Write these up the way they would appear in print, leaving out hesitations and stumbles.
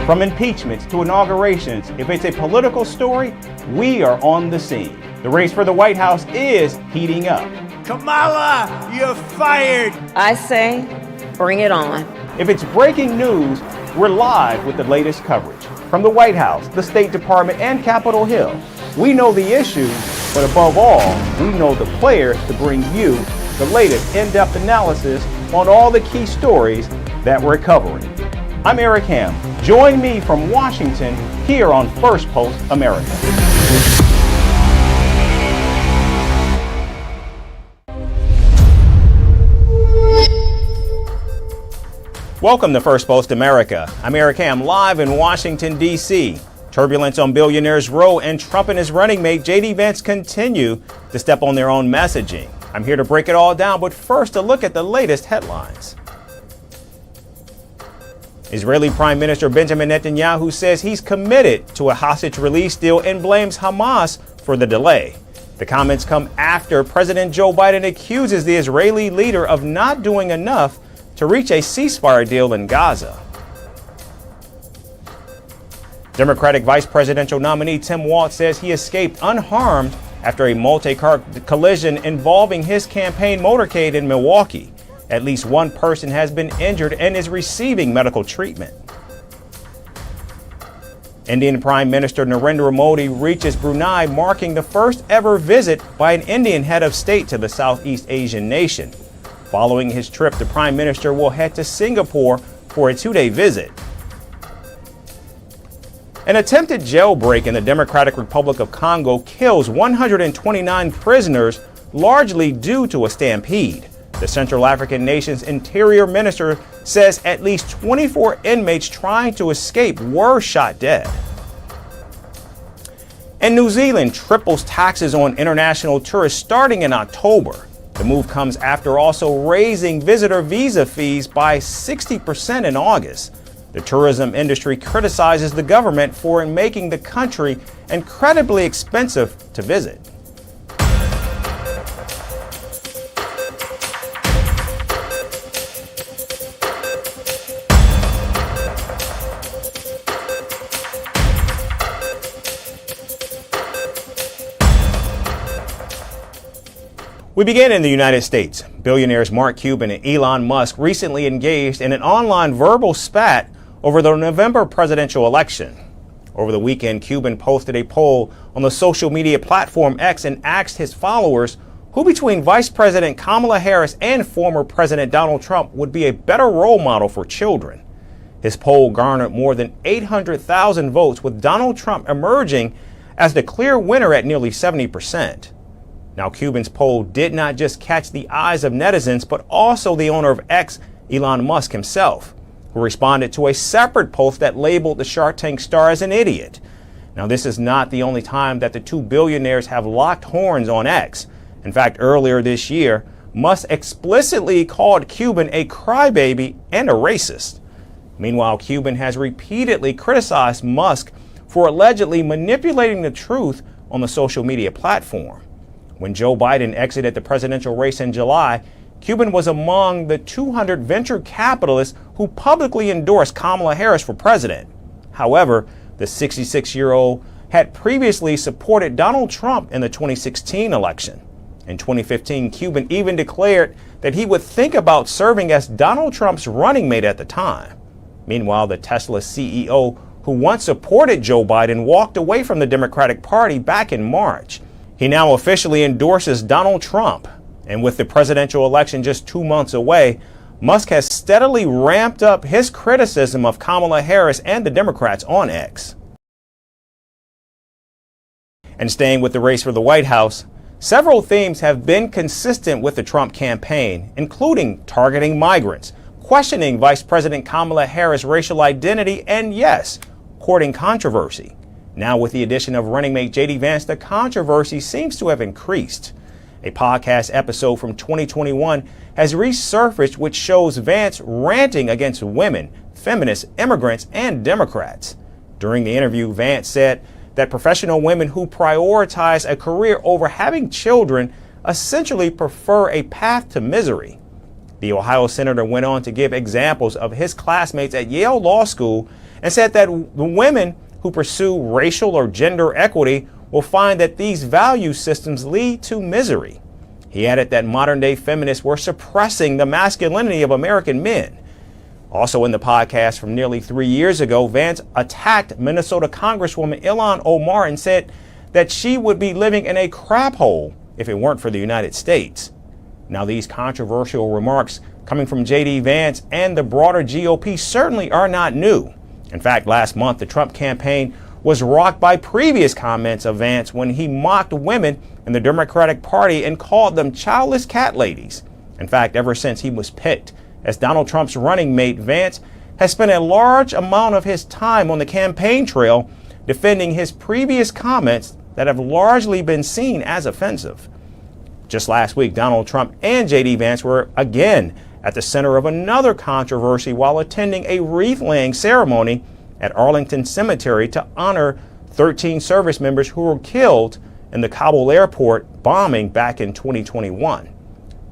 From impeachments to inaugurations, if it's a political story, we are on the scene. The race for the White House is heating up. Kamala, you're fired! I say, bring it on. If it's breaking news, we're live with the latest coverage. From the White House, the State Department, and Capitol Hill, we know the issues, but above all, we know the players to bring you the latest in-depth analysis on all the key stories that we're covering. I'm Eric Ham. Join me from Washington here on Firstpost America. Welcome to Firstpost America. I'm Eric Ham, live in Washington, D.C. Turbulence on Billionaires Row and Trump and his running mate JD Vance continue to step on their own messaging. I'm here to break it all down, but first a look at the latest headlines. Israeli Prime Minister Benjamin Netanyahu says he's committed to a hostage release deal and blames Hamas for the delay. The comments come after President Joe Biden accuses the Israeli leader of not doing enough to reach a ceasefire deal in Gaza. Democratic vice presidential nominee Tim Walz says he escaped unharmed after a multi-car collision involving his campaign motorcade in Milwaukee. At least one person has been injured and is receiving medical treatment. Indian Prime Minister Narendra Modi reaches Brunei, marking the first ever visit by an Indian head of state to the Southeast Asian nation. Following his trip, the Prime Minister will head to Singapore for a two-day visit. An attempted jailbreak in the Democratic Republic of Congo kills 129 prisoners, largely due to a stampede. The Central African nation's interior minister says at least 24 inmates trying to escape were shot dead. And New Zealand triples taxes on international tourists starting in October. The move comes after also raising visitor visa fees by 60% in August. The tourism industry criticizes the government for making the country incredibly expensive to visit. We begin in the United States. Billionaires Mark Cuban and Elon Musk recently engaged in an online verbal spat over the November presidential election. Over the weekend, Cuban posted a poll on the social media platform X and asked his followers who between Vice President Kamala Harris and former President Donald Trump would be a better role model for children. His poll garnered more than 800,000 votes, with Donald Trump emerging as the clear winner at nearly 70%. Now, Cuban's poll did not just catch the eyes of netizens, but also the owner of X, Elon Musk himself, who responded to a separate post that labeled the Shark Tank star as an idiot. Now, this is not the only time that the two billionaires have locked horns on X. In fact, earlier this year, Musk explicitly called Cuban a crybaby and a racist. Meanwhile, Cuban has repeatedly criticized Musk for allegedly manipulating the truth on the social media platform. When Joe Biden exited the presidential race in July, Cuban was among the 200 venture capitalists who publicly endorsed Kamala Harris for president. However, the 66-year-old had previously supported Donald Trump in the 2016 election. In 2015, Cuban even declared that he would think about serving as Donald Trump's running mate at the time. Meanwhile, the Tesla CEO, who once supported Joe Biden, walked away from the Democratic Party back in March. He now officially endorses Donald Trump. And with the presidential election just 2 months away, Musk has steadily ramped up his criticism of Kamala Harris and the Democrats on X. And staying with the race for the White House, several themes have been consistent with the Trump campaign, including targeting migrants, questioning Vice President Kamala Harris' racial identity, and yes, courting controversy. Now, with the addition of running mate JD Vance, the controversy seems to have increased. A podcast episode from 2021 has resurfaced, which shows Vance ranting against women, feminists, immigrants, and Democrats. During the interview, Vance said that professional women who prioritize a career over having children essentially prefer a path to misery. The Ohio senator went on to give examples of his classmates at Yale Law School and said that the women who pursue racial or gender equity will find that these value systems lead to misery. He added that modern-day feminists were suppressing the masculinity of American men. Also in the podcast from nearly 3 years ago, Vance attacked Minnesota Congresswoman Elon and said that she would be living in a crap hole if it weren't for the United States. Now, these controversial remarks coming from JD Vance and the broader GOP certainly are not new. In fact, last month, the Trump campaign was rocked by previous comments of Vance when he mocked women in the Democratic Party and called them childless cat ladies. In fact, ever since he was picked as Donald Trump's running mate, Vance has spent a large amount of his time on the campaign trail defending his previous comments that have largely been seen as offensive. Just last week, Donald Trump and JD Vance were again at the center of another controversy while attending a wreath-laying ceremony at Arlington Cemetery to honor 13 service members who were killed in the Kabul airport bombing back in 2021.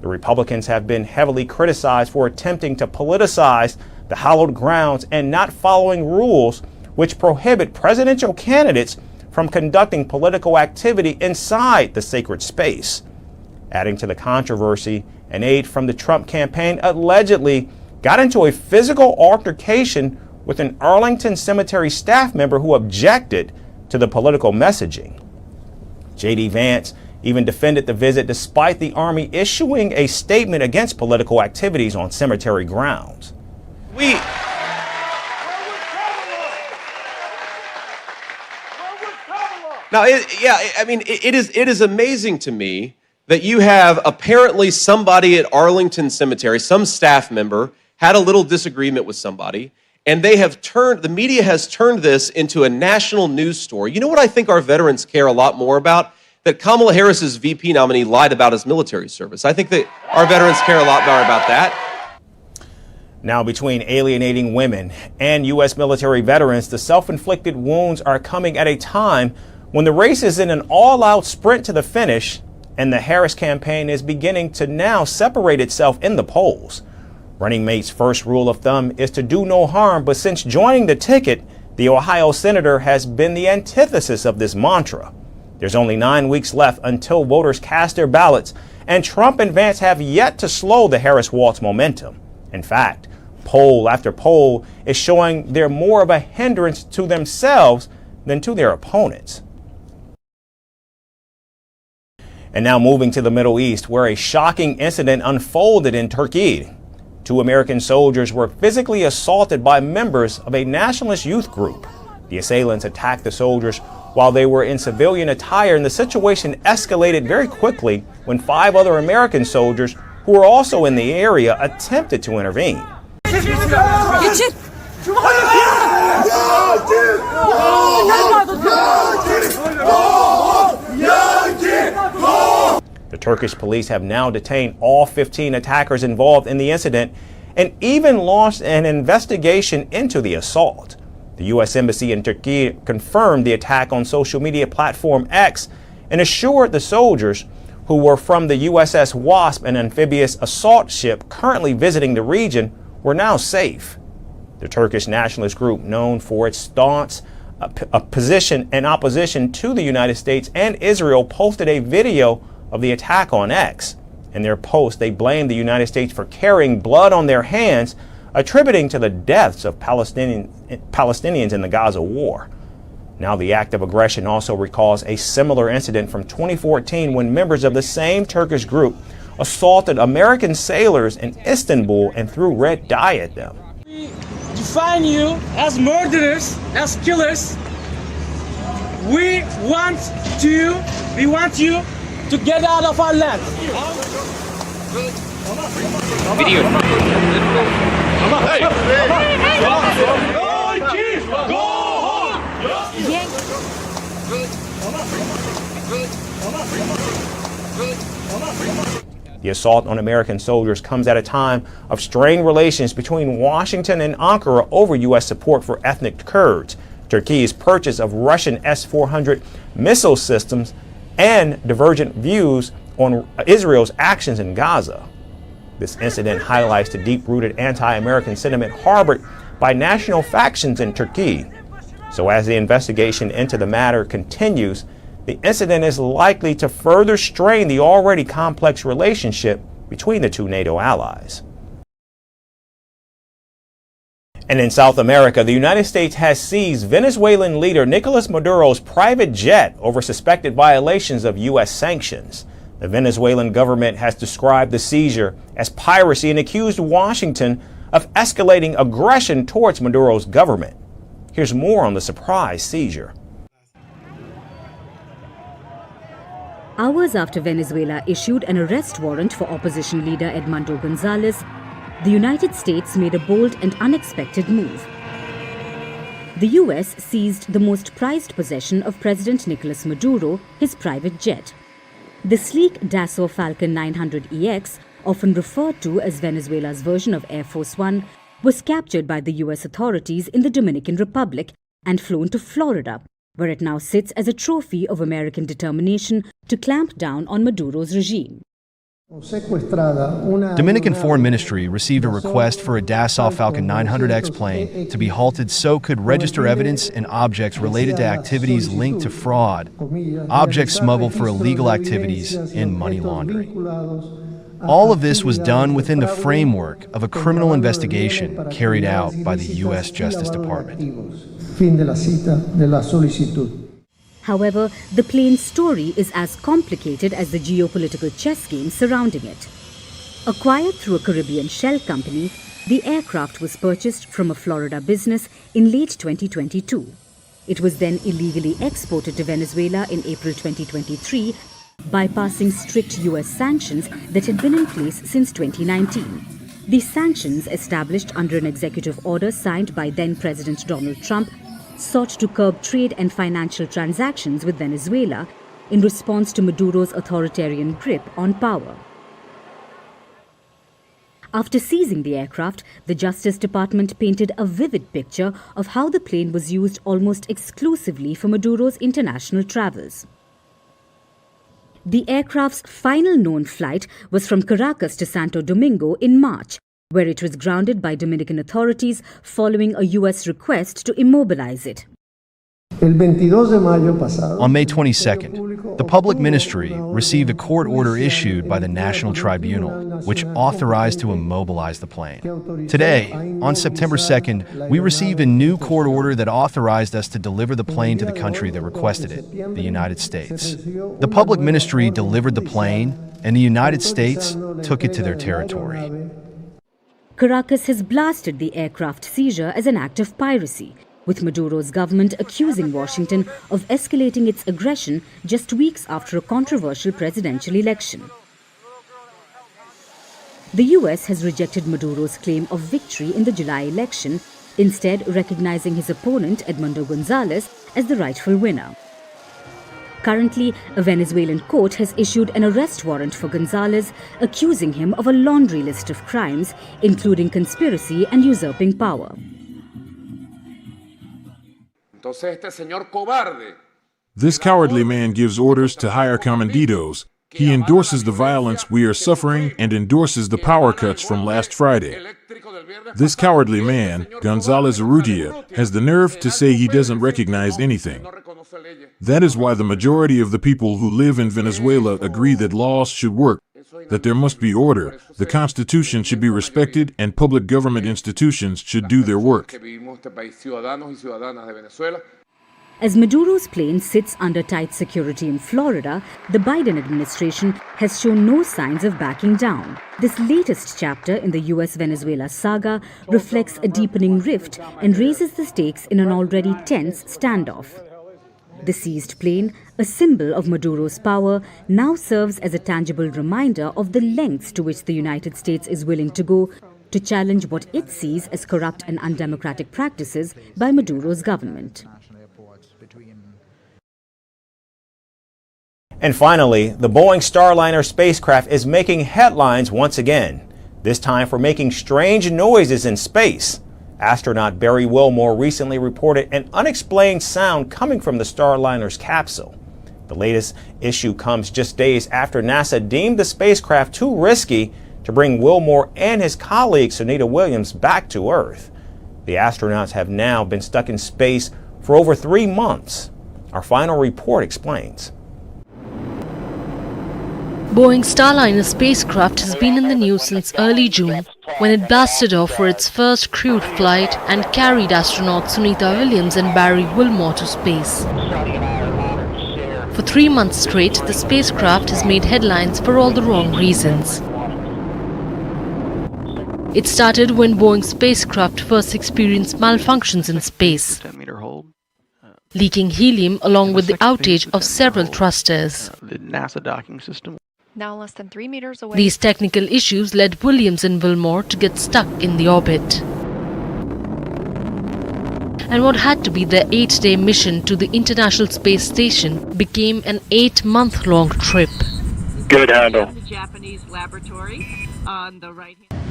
The Republicans have been heavily criticized for attempting to politicize the hallowed grounds and not following rules which prohibit presidential candidates from conducting political activity inside the sacred space. Adding to the controversy, an aide from the Trump campaign allegedly got into a physical altercation with an Arlington Cemetery staff member who objected to the political messaging. JD Vance even defended the visit despite the Army issuing a statement against political activities on cemetery grounds. It is amazing to me that you have apparently somebody at Arlington Cemetery, some staff member, had a little disagreement with somebody, and the media has turned this into a national news story. You know what I think our veterans care a lot more about? That Kamala Harris's VP nominee lied about his military service. I think that our veterans care a lot more about that. Now, between alienating women and U.S. military veterans, the self-inflicted wounds are coming at a time when the race is in an all-out sprint to the finish, and the Harris campaign is beginning to now separate itself in the polls. Running mate's first rule of thumb is to do no harm, but since joining the ticket, the Ohio senator has been the antithesis of this mantra. There's only 9 weeks left until voters cast their ballots, and Trump and Vance have yet to slow the Harris waltz momentum. In fact, poll after poll is showing they're more of a hindrance to themselves than to their opponents. And now moving to the Middle East, where a shocking incident unfolded in Turkey. 2 American soldiers were physically assaulted by members of a nationalist youth group. The assailants attacked the soldiers while they were in civilian attire, and the situation escalated very quickly when 5 other American soldiers who were also in the area attempted to intervene. The Turkish police have now detained all 15 attackers involved in the incident and even launched an investigation into the assault. The U.S. Embassy in Turkey confirmed the attack on social media platform X and assured the soldiers, who were from the USS Wasp, an amphibious assault ship currently visiting the region, were now safe. The Turkish nationalist group, known for its staunch position and opposition to the United States and Israel, posted a video of the attack on X. In their post, they blamed the United States for carrying blood on their hands, attributing to the deaths of Palestinians in the Gaza war. Now, the act of aggression also recalls a similar incident from 2014 when members of the same Turkish group assaulted American sailors in Istanbul and threw red dye at them. We define you as murderers, as killers. We want you to get out of our land. Video. The assault on American soldiers comes at a time of strained relations between Washington and Ankara over U.S. support for ethnic Kurds, Turkey's purchase of Russian S-400 missile systems, and divergent views on Israel's actions in Gaza. This incident highlights the deep-rooted anti-American sentiment harbored by national factions in Turkey. So as the investigation into the matter continues, the incident is likely to further strain the already complex relationship between the two NATO allies. And in South America, the United States has seized Venezuelan leader Nicolas Maduro's private jet over suspected violations of U.S. sanctions. The Venezuelan government has described the seizure as piracy and accused Washington of escalating aggression towards Maduro's government. Here's more on the surprise seizure. Hours after Venezuela issued an arrest warrant for opposition leader Edmundo Gonzalez, the United States made a bold and unexpected move. The U.S. seized the most prized possession of President Nicolas Maduro, his private jet. The sleek Dassault Falcon 900EX, often referred to as Venezuela's version of Air Force One, was captured by the U.S. authorities in the Dominican Republic and flown to Florida, where it now sits as a trophy of American determination to clamp down on Maduro's regime. Dominican Foreign Ministry received a request for a Dassault Falcon 900X plane to be halted so could register evidence and objects related to activities linked to fraud, objects smuggled for illegal activities, and money laundering. All of this was done within the framework of a criminal investigation carried out by the U.S. Justice Department. However, the plane's story is as complicated as the geopolitical chess game surrounding it. Acquired through a Caribbean shell company, the aircraft was purchased from a Florida business in late 2022. It was then illegally exported to Venezuela in April 2023, bypassing strict U.S. sanctions that had been in place since 2019. These sanctions, established under an executive order signed by then-President Donald Trump, sought to curb trade and financial transactions with Venezuela in response to Maduro's authoritarian grip on power. After seizing the aircraft, the Justice Department painted a vivid picture of how the plane was used almost exclusively for Maduro's international travels. The aircraft's final known flight was from Caracas to Santo Domingo in March, where it was grounded by Dominican authorities following a U.S. request to immobilize it. On May 22nd, the Public Ministry received a court order issued by the National Tribunal, which authorized to immobilize the plane. Today, on September 2nd, we received a new court order that authorized us to deliver the plane to the country that requested it, the United States. The Public Ministry delivered the plane, and the United States took it to their territory. Caracas has blasted the aircraft seizure as an act of piracy, with Maduro's government accusing Washington of escalating its aggression just weeks after a controversial presidential election. The U.S. has rejected Maduro's claim of victory in the July election, instead recognizing his opponent, Edmundo Gonzalez, as the rightful winner. Currently, a Venezuelan court has issued an arrest warrant for Gonzalez, accusing him of a laundry list of crimes, including conspiracy and usurping power. This cowardly man gives orders to hire comanditos. He endorses the violence we are suffering and endorses the power cuts from last Friday. This cowardly man, Gonzalez Urrutia, has the nerve to say he doesn't recognize anything. That is why the majority of the people who live in Venezuela agree that laws should work, that there must be order, the Constitution should be respected, and public government institutions should do their work. As Maduro's plane sits under tight security in Florida, the Biden administration has shown no signs of backing down. This latest chapter in the U.S.-Venezuela saga reflects a deepening rift and raises the stakes in an already tense standoff. The seized plane, a symbol of Maduro's power, now serves as a tangible reminder of the lengths to which the United States is willing to go to challenge what it sees as corrupt and undemocratic practices by Maduro's government. And finally, the Boeing Starliner spacecraft is making headlines once again, this time for making strange noises in space. Astronaut Barry Wilmore recently reported an unexplained sound coming from the Starliner's capsule. The latest issue comes just days after NASA deemed the spacecraft too risky to bring Wilmore and his colleague Sunita Williams back to Earth. The astronauts have now been stuck in space for over 3 months. Our final report explains. Boeing Starliner spacecraft has been in the news since early June, when it blasted off for its first crewed flight and carried astronauts Sunita Williams and Barry Wilmore to space. For 3 months straight, the spacecraft has made headlines for all the wrong reasons. It started when Boeing's spacecraft first experienced malfunctions in space, leaking helium along with the outage of several thrusters. The NASA docking system. Now less than 3 meters away. These technical issues led Williams and Wilmore to get stuck in the orbit. And what had to be their 8-day mission to the International Space Station became an 8-month-long trip. Good handle. The Japanese laboratory on the right hand.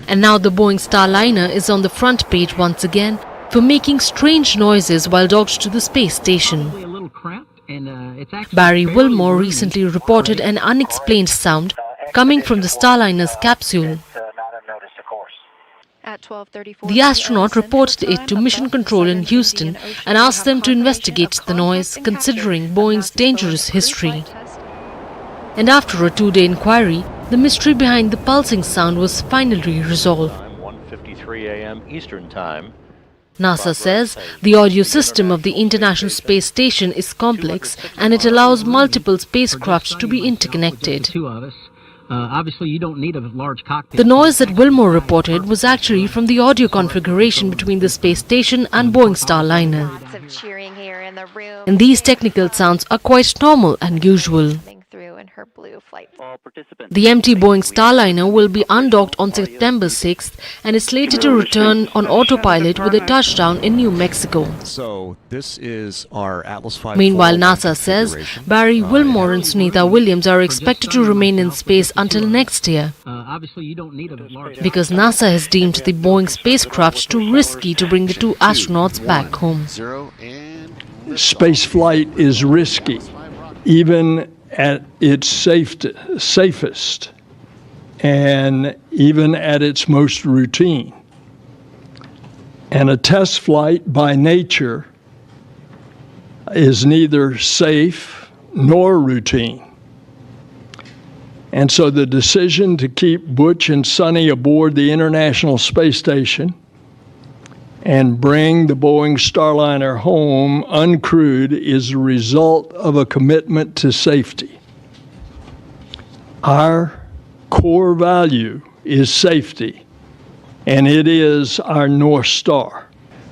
And now the Boeing Starliner is on the front page once again for making strange noises while docked to the space station. Barry Wilmore recently reported an unexplained sound coming from the Starliner's capsule. At 12:34, The astronaut reported it to Mission Control in Houston and asked them to investigate the noise, considering Boeing's dangerous history. And after a 2-day inquiry, the mystery behind the pulsing sound was finally resolved. 1:53 a.m. Eastern Time. NASA says the audio system of the International Space Station is complex and it allows multiple spacecraft to be interconnected. The noise that Wilmore reported was actually from the audio configuration between the space station and Boeing Starliner. lots of cheering here in the room. And these technical sounds are quite normal and usual. Through in her blue flight. The empty Boeing Starliner will be undocked on September 6th and is slated to return on autopilot with a touchdown in New Mexico. So this is our Atlas V. Meanwhile, NASA says Barry Wilmore and Sunita Williams are expected to remain in space until next year, because NASA has deemed the Boeing spacecraft too risky to bring the 2 astronauts back home. Space flight is risky, even at its safest and even at its most routine. And a test flight by nature is neither safe nor routine. And so the decision to keep Butch and Sonny aboard the International Space Station and bring the Boeing Starliner home uncrewed is a result of a commitment to safety. Our core value is safety, and it is our North Star.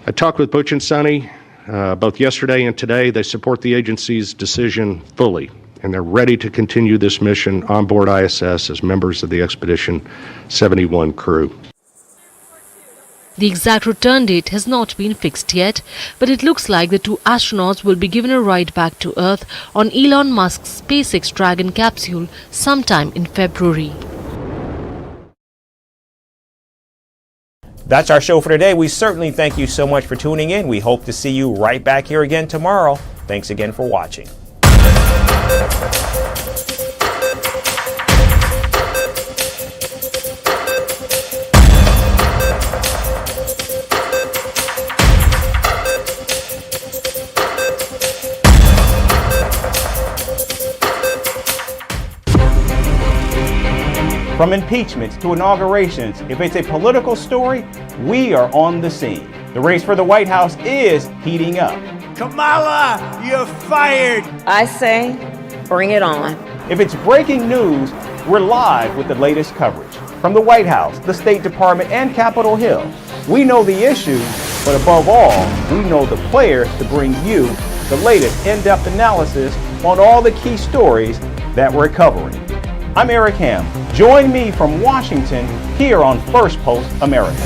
I talked with Butch and Sonny both yesterday and today. They support the agency's decision fully, and they're ready to continue this mission on board ISS as members of the Expedition 71 crew. The exact return date has not been fixed yet, but it looks like the 2 astronauts will be given a ride back to Earth on Elon Musk's SpaceX Dragon capsule sometime in February. That's our show for today. We certainly thank you so much for tuning in. We hope to see you right back here again tomorrow. Thanks again for watching. From impeachments to inaugurations, if it's a political story, we are on the scene. The race for the White House is heating up. Kamala, you're fired! I say, bring it on. If it's breaking news, we're live with the latest coverage. From the White House, the State Department, and Capitol Hill. We know the issues, but above all, we know the players to bring you the latest in-depth analysis on all the key stories that we're covering. I'm Eric Ham. Join me from Washington here on Firstpost America.